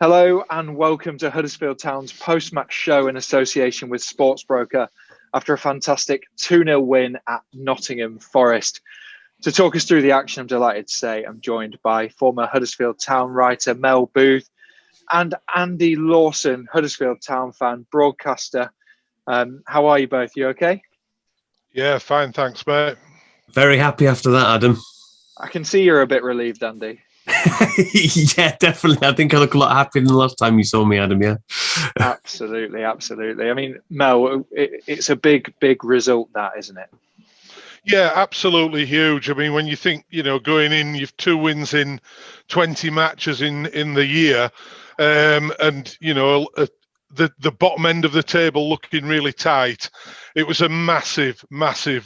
Hello and welcome to Huddersfield Town's post-match show in association with Sportsbroker after a fantastic 2-0 win at Nottingham Forest. To talk us through the action, I'm delighted to say I'm joined by former Huddersfield Town writer Mel Booth and Andy Lawson, Huddersfield Town fan, broadcaster. How are you both? You okay? Yeah, fine, thanks, mate. Very happy after that, Adam. I can see you're a bit relieved, Andy. Yeah, definitely. I think I look a lot happier than the last time you saw me, Adam, yeah. Absolutely. I mean, Mel, it's a big result, that, isn't it? Yeah, absolutely huge. I mean, when you think, going in, you've 2 wins in 20 matches in the year, the bottom end of the table looking really tight. It was a massive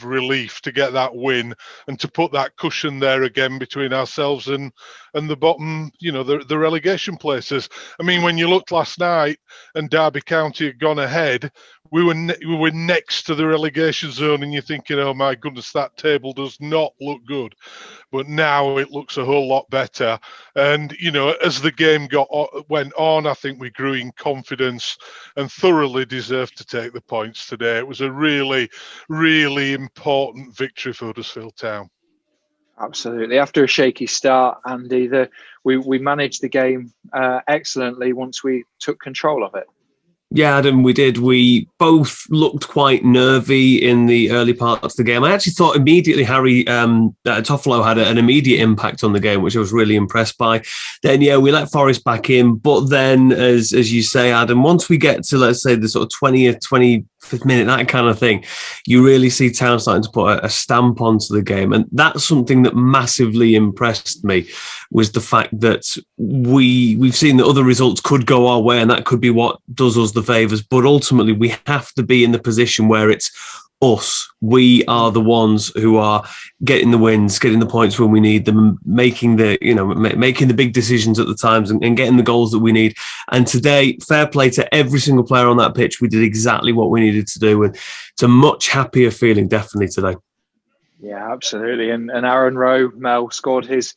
relief to get that win and to put that cushion there again between ourselves and the bottom, the relegation places. I mean, when you looked last night and Derby County had gone ahead, we were next to the relegation zone, and you're thinking, oh my goodness, that table does not look good. But now it looks a whole lot better. And, as the game went on, I think we grew in confidence and thoroughly deserved to take the points today. It was a really, really important victory for Huddersfield Town. Absolutely. After a shaky start, Andy, we managed the game excellently once we took control of it. Yeah, Adam, we did. We both looked quite nervy in the early parts of the game. I actually thought immediately Harry Toffolo had an immediate impact on the game, which I was really impressed by. Then, yeah, we let Forest back in. But then, as you say, Adam, once we get to, let's say, the sort of 20th, 25th minute, that kind of thing, you really see Town starting to put a stamp onto the game. And that's something that massively impressed me, was the fact that we've seen that other results could go our way, and that could be what does us the favours, but ultimately we have to be in the position where it's us. We are the ones who are getting the wins, getting the points when we need them, making the big decisions at the times and getting the goals that we need. And today, fair play to every single player on that pitch. We did exactly what we needed to do, and it's a much happier feeling definitely today. Yeah, absolutely. And Aaron Rowe, Mel, scored his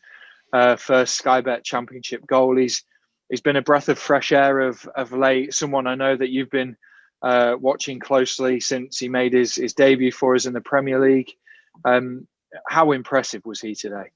first Sky Bet Championship goal. He's been a breath of fresh air of late. Someone I know that you've been watching closely since he made his debut for us in the Premier League. How impressive was he today?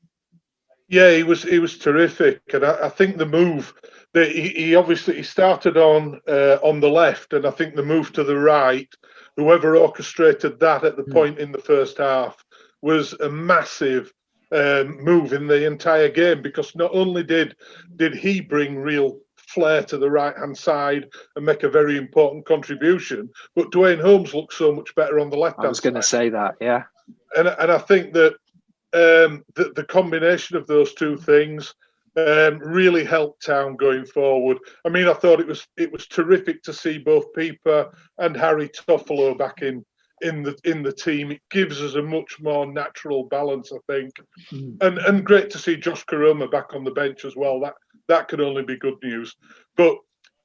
Yeah, he was terrific, and I think the move that he started on the left, and I think the move to the right, whoever orchestrated that at the point in the first half, was a massive move in the entire game, because not only did he bring real flair to the right hand side and make a very important contribution, but Dwayne Holmes looked so much better on the left hand side. I was going to say that, yeah. And I think that the combination of those two things really helped Town going forward. I mean, I thought it was terrific to see both Pieper and Harry Toffolo back in the team. It gives us a much more natural balance, I think, and great to see Josh Karoma back on the bench as well. That could only be good news. But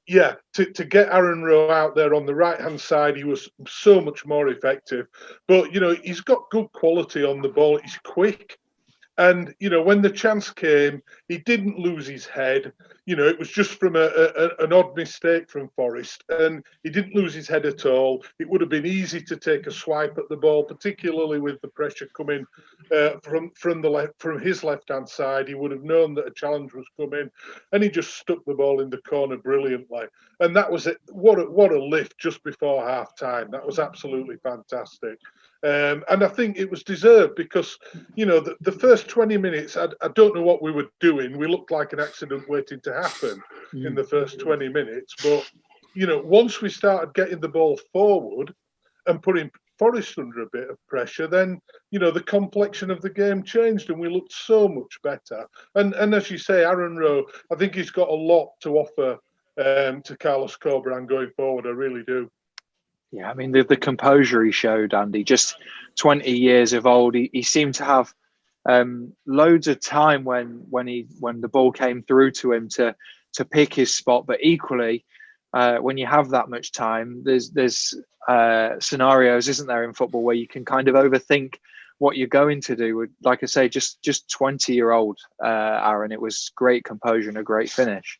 yeah, to get Aaron Rowe out there on the right hand side, he was so much more effective. But he's got good quality on the ball. He's quick. And, when the chance came, he didn't lose his head. It was just from an odd mistake from Forest, and he didn't lose his head at all. It would have been easy to take a swipe at the ball, particularly with the pressure coming from his left-hand side. He would have known that a challenge was coming, and he just stuck the ball in the corner brilliantly. And that was it. What a lift just before half-time. That was absolutely fantastic. And I think it was deserved, because, the first 20 minutes, I don't know what we were doing. We looked like an accident waiting to happen in the first 20 minutes. But, once we started getting the ball forward and putting Forest under a bit of pressure, then, the complexion of the game changed and we looked so much better. And as you say, Aaron Rowe, I think he's got a lot to offer to Carlos Corberán going forward. I really do. Yeah, I mean, the composure he showed, Andy, just 20 years of old. He seemed to have loads of time when the ball came through to him to pick his spot. But equally, when you have that much time, there's scenarios, isn't there, in football where you can kind of overthink what you're going to do. Like I say, just 20-year-old Aaron. It was great composure and a great finish.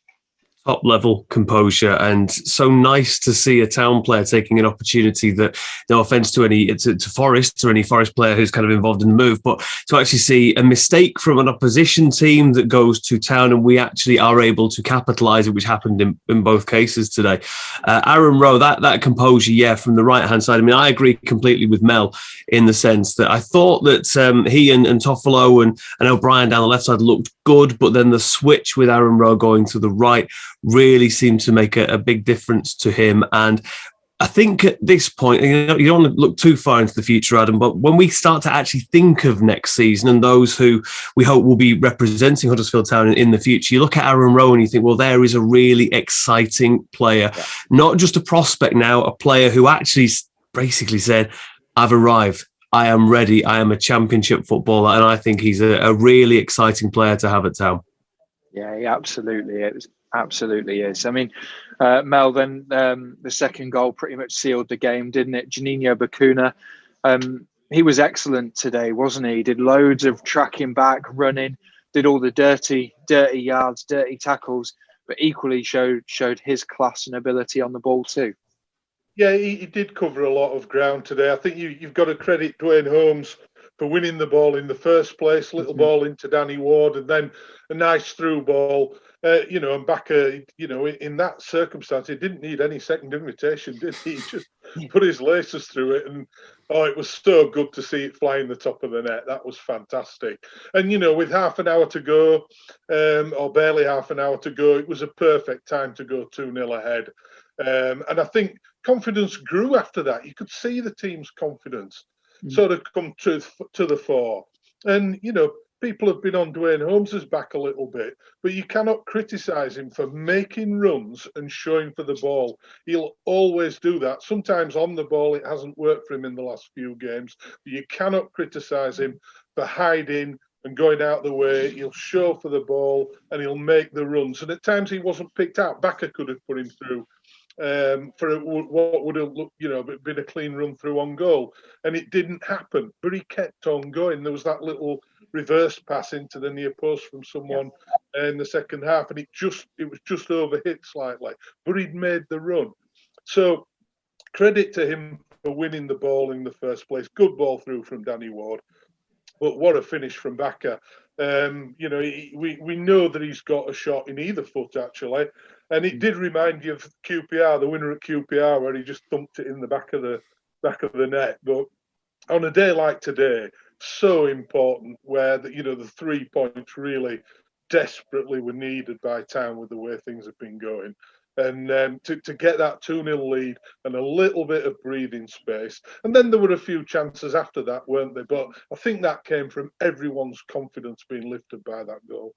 Top level composure, and so nice to see a Town player taking an opportunity that, no offence to any to Forest or any Forest player who's kind of involved in the move, but to actually see a mistake from an opposition team that goes to Town and we actually are able to capitalise it, which happened in both cases today. Aaron Rowe, that composure, from the right hand side. I mean, I agree completely with Mel in the sense that I thought that he and Toffolo and O'Brien down the left side looked good, but then the switch with Aaron Rowe going to the right really seemed to make a big difference to him. And I think at this point, you don't want to look too far into the future, Adam, but when we start to actually think of next season and those who we hope will be representing Huddersfield Town in the future, you look at Aaron Rowe and you think, well, there is a really exciting player, not just a prospect now, a player who actually basically said, I've arrived. I am ready. I am a championship footballer. And I think he's a really exciting player to have at Town. Yeah, he absolutely is. Absolutely is. I mean, Mel, then the second goal pretty much sealed the game, didn't it? Juninho Bacuna, he was excellent today, wasn't he? He did loads of tracking back, running, did all the dirty yards, dirty tackles, but equally showed his class and ability on the ball too. Yeah, he did cover a lot of ground today. I think you've got to credit Dwayne Holmes for winning the ball in the first place, little ball into Danny Ward, and then a nice through ball. And Bakker, in that circumstance, he didn't need any second invitation, did he? He just put his laces through it, and it was so good to see it fly in the top of the net. That was fantastic. And, with half an hour to go, or barely half an hour to go, it was a perfect time to go 2-0 ahead. And I think confidence grew after that. You could see the team's confidence sort of come to the fore. And, people have been on Dwayne Holmes' back a little bit, but you cannot criticise him for making runs and showing for the ball. He'll always do that. Sometimes on the ball, it hasn't worked for him in the last few games, but you cannot criticise him for hiding and going out the way. He'll show for the ball and he'll make the runs. And at times he wasn't picked out. Bakker could have put him through for what would have looked, been a clean run through on goal, and it didn't happen. But he kept on going. There was that little reverse pass into the near post from someone in the second half, and it was just overhit slightly. But he'd made the run. So credit to him for winning the ball in the first place. Good ball through from Danny Ward. But what a finish from Bakker. We know that he's got a shot in either foot, actually. And it did remind you of QPR, the winner at QPR, where he just thumped it in the back of the net. But on a day like today, so important, where the 3 points really desperately were needed by Town with the way things have been going. And to get that 2-0 lead and a little bit of breathing space. And then there were a few chances after that, weren't there? But I think that came from everyone's confidence being lifted by that goal.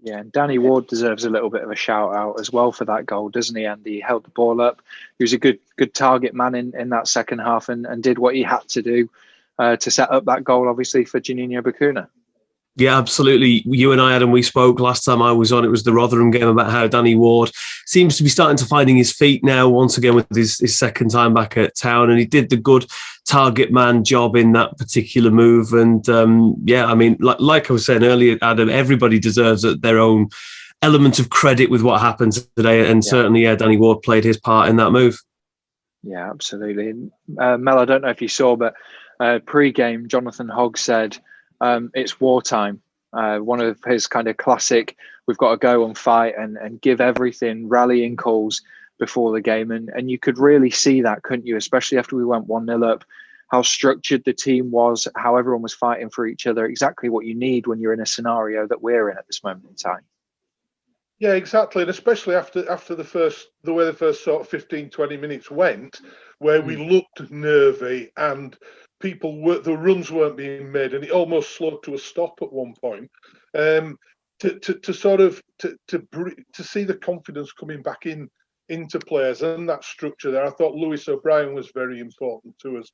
Yeah, and Danny Ward deserves a little bit of a shout out as well for that goal, doesn't he, Andy? He held the ball up. He was a good target man in that second half and did what he had to do to set up that goal, obviously, for Juninho Bacuna. Yeah, absolutely. You and I, Adam, we spoke last time I was on. It was the Rotherham game about how Danny Ward seems to be starting to finding his feet now, once again with his second time back at Town. And he did the good target man job in that particular move. And like I was saying earlier, Adam, everybody deserves their own element of credit with what happened today. And certainly, Danny Ward played his part in that move. Yeah, absolutely. Mel, I don't know if you saw, but pre-game, Jonathan Hogg said, it's wartime. One of his kind of classic, we've got to go and fight and give everything, rallying calls before the game. And you could really see that, couldn't you? Especially after we went 1-0 up, how structured the team was, how everyone was fighting for each other, exactly what you need when you're in a scenario that we're in at this moment in time. Yeah, exactly. And especially after the way the first sort of 15, 20 minutes went, where we looked nervy and the runs weren't being made, and it almost slowed to a stop at one point. To see the confidence coming back into players and that structure there, I thought Lewis O'Brien was very important to us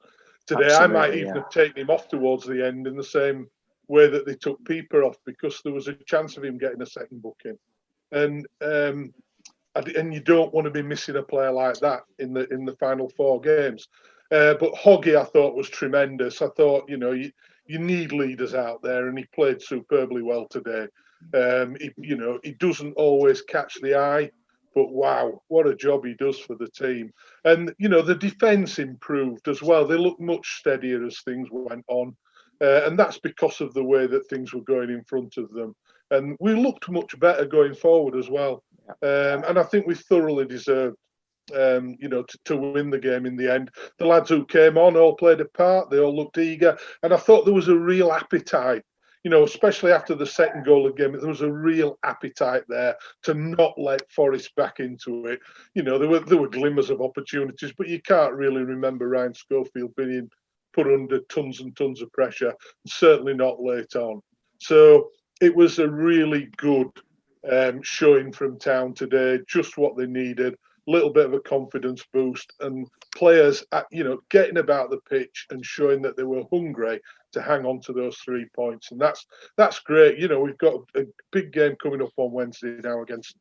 today. Absolutely, I might even have taken him off towards the end in the same way that they took Pieper off, because there was a chance of him getting a second booking. And you don't want to be missing a player like that in the final 4 games. But Hoggy, I thought, was tremendous. I thought, you need leaders out there, and he played superbly well today. He doesn't always catch the eye But wow, what a job he does for the team. And, the defence improved as well. They looked much steadier as things went on. And that's because of the way that things were going in front of them. And we looked much better going forward as well. And I think we thoroughly deserved, to win the game in the end. The lads who came on all played a part. They all looked eager. And I thought there was a real appetite, especially after the second goal of the game. There was a real appetite there to not let Forest back into it. There were glimmers of opportunities, but you can't really remember Ryan Schofield being put under tons and tons of pressure, certainly not late on. So it was a really good showing from Town today, just what they needed. A little bit of a confidence boost, and players, getting about the pitch and showing that they were hungry to hang on to those 3 points, and that's great. We've got a big game coming up on Wednesday now against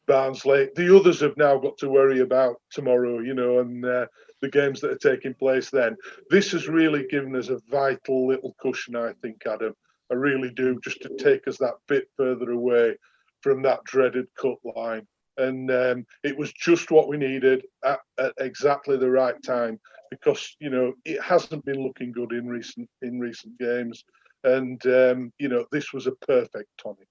Barnsley. The others have now got to worry about tomorrow, and the games that are taking place then. This has really given us a vital little cushion, I think, Adam. I really do, just to take us that bit further away from that dreaded cut line. And it was just what we needed at exactly the right time, because it hasn't been looking good in recent games, and this was a perfect tonic.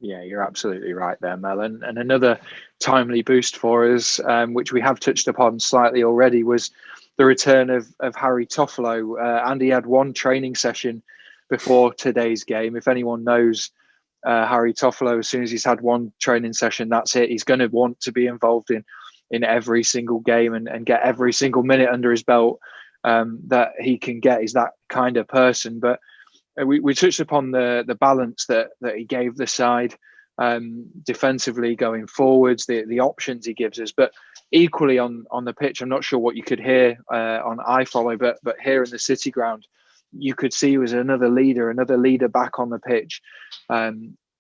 Yeah, you're absolutely right there, Mel. And another timely boost for us, which we have touched upon slightly already, was the return of Harry Toffolo. Andy had one training session before today's game. If anyone knows Harry Toffolo, as soon as he's had one training session, that's it. He's going to want to be involved in every single game and get every single minute under his belt that he can get. He's that kind of person. But we touched upon the balance that he gave the side defensively going forwards, the options he gives us. But equally on the pitch, I'm not sure what you could hear on iFollow, but here in the City Ground, you could see he was another leader back on the pitch,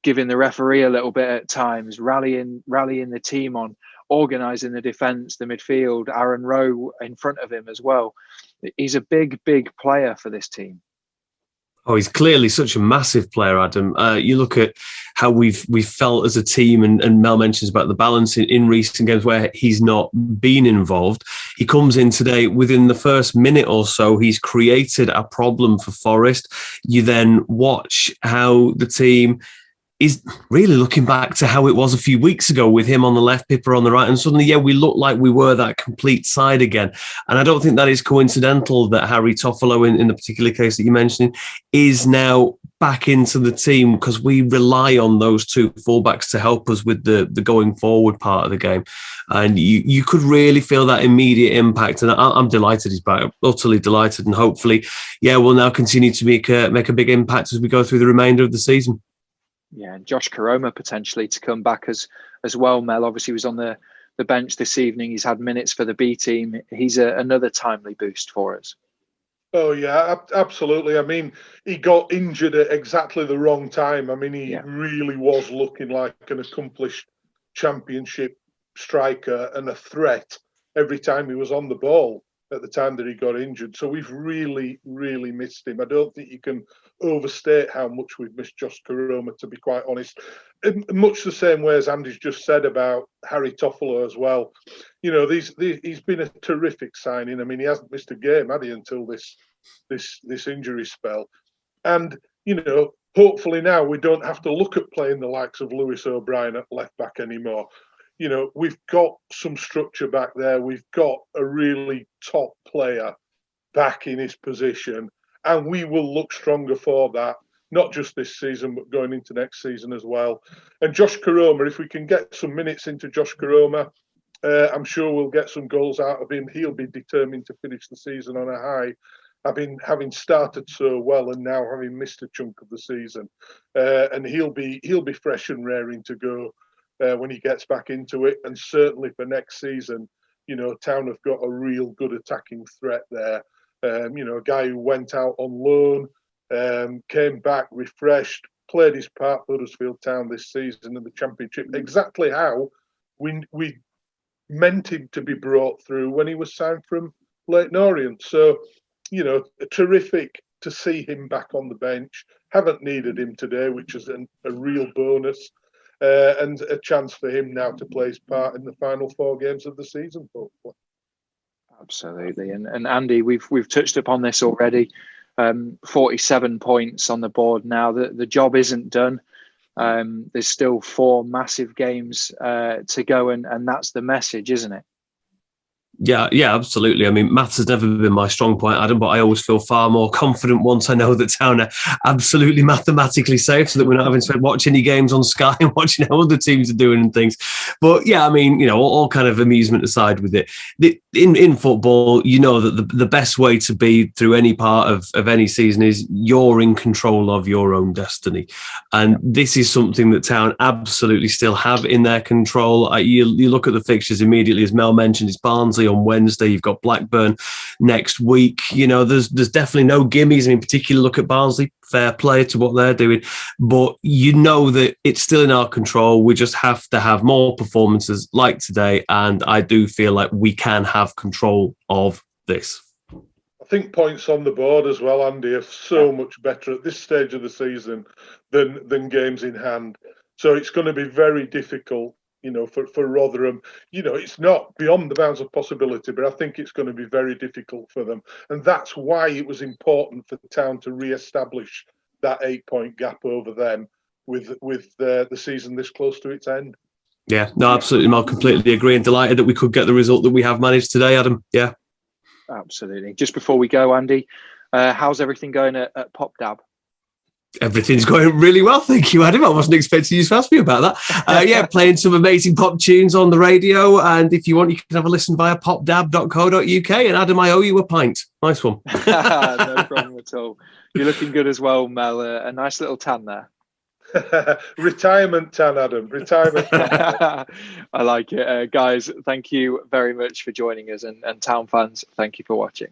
giving the referee a little bit at times, rallying the team on, organising the defence, the midfield, Aaron Rowe in front of him as well. He's a big player for this team. Oh, he's clearly such a massive player, Adam. You look at how we've felt as a team, and Mel mentions about the balance in recent games where he's not been involved. He comes in today, within the first minute or so, he's created a problem for Forest. You then watch how the team is really looking back to how it was a few weeks ago with him on the left, Pippa on the right. And suddenly, we look like we were that complete side again. And I don't think that is coincidental that Harry Toffolo, in the particular case that you mentioned, is now back into the team, because we rely on those two fullbacks to help us with the going forward part of the game. And you could really feel that immediate impact. And I'm delighted he's back, utterly delighted. And hopefully, we'll now continue to make a big impact as we go through the remainder of the season. Yeah, and Josh Koroma potentially to come back as well, Mel. Obviously, he was on the bench this evening. He's had minutes for the B team. He's another timely boost for us. Oh, yeah, absolutely. I mean, he got injured at exactly the wrong time. I mean, he really was looking like an accomplished championship striker and a threat every time he was on the ball at the time that he got injured. So we've really, really missed him. I don't think you can overstate how much we've missed Josh Koroma, to be quite honest. In much the same way as Andy's just said about Harry Toffolo as well. He's been a terrific signing. I mean, he hasn't missed a game, had he, until this injury spell. And, hopefully now we don't have to look at playing the likes of Lewis O'Brien at left back anymore. We've got some structure back there. We've got a really top player back in his position, and we will look stronger for that, not just this season, but going into next season as well. And Josh Koroma, if we can get some minutes into Josh Koroma, I'm sure we'll get some goals out of him. He'll be determined to finish the season on a high, having started so well and now having missed a chunk of the season. And he'll be fresh and raring to go when he gets back into it. And certainly for next season, Town have got a real good attacking threat there. A guy who went out on loan, came back refreshed, played his part for Huddersfield Town this season in the Championship, exactly how we meant him to be brought through when he was signed from Leyton Orient. So, terrific to see him back on the bench. Haven't needed him today, which is a real bonus. and a chance for him now to play his part in the final 4 games of the season, hopefully. Absolutely, and Andy, we've touched upon this already. 47 points on the board now. The job isn't done. There's still 4 massive games to go, and that's the message, isn't it? Yeah, absolutely. I mean, maths has never been my strong point, Adam, but I always feel far more confident once I know that Town are absolutely mathematically safe, so that we're not having to watch any games on Sky and watching how other teams are doing and things. But yeah, I mean, all kind of amusement aside with it, in football, that the best way to be through any part of any season is you're in control of your own destiny. And this is something that Town absolutely still have in their control. You look at the fixtures immediately, as Mel mentioned, it's Barnsley on Wednesday, you've got Blackburn next week. There's definitely no gimmies. In particular, look at Barnsley, fair play to what they're doing, but that it's still in our control. We just have to have more performances like today, and I do feel like we can have control of this. I think points on the board as well, Andy, are so much better at this stage of the season than games in hand. So it's going to be very difficult, for Rotherham. It's not beyond the bounds of possibility, but I think it's going to be very difficult for them. And that's why it was important for the Town to re-establish that 8-point gap over them with the season this close to its end. Yeah, no, absolutely. I'll completely agree, and delighted that we could get the result that we have managed today, Adam. Yeah. Absolutely. Just before we go, Andy, how's everything going at Pop Dab? Everything's going really well, thank you, Adam. I wasn't expecting you to ask me about that. Playing some amazing pop tunes on the radio, and if you want, you can have a listen via popdab.co.uk. And Adam, I owe you a pint. Nice one. No problem at all. You're looking good as well, Mel. A nice little tan there. Retirement tan, Adam. Retirement tan. I like it. Guys, thank you very much for joining us, and Town fans, thank you for watching.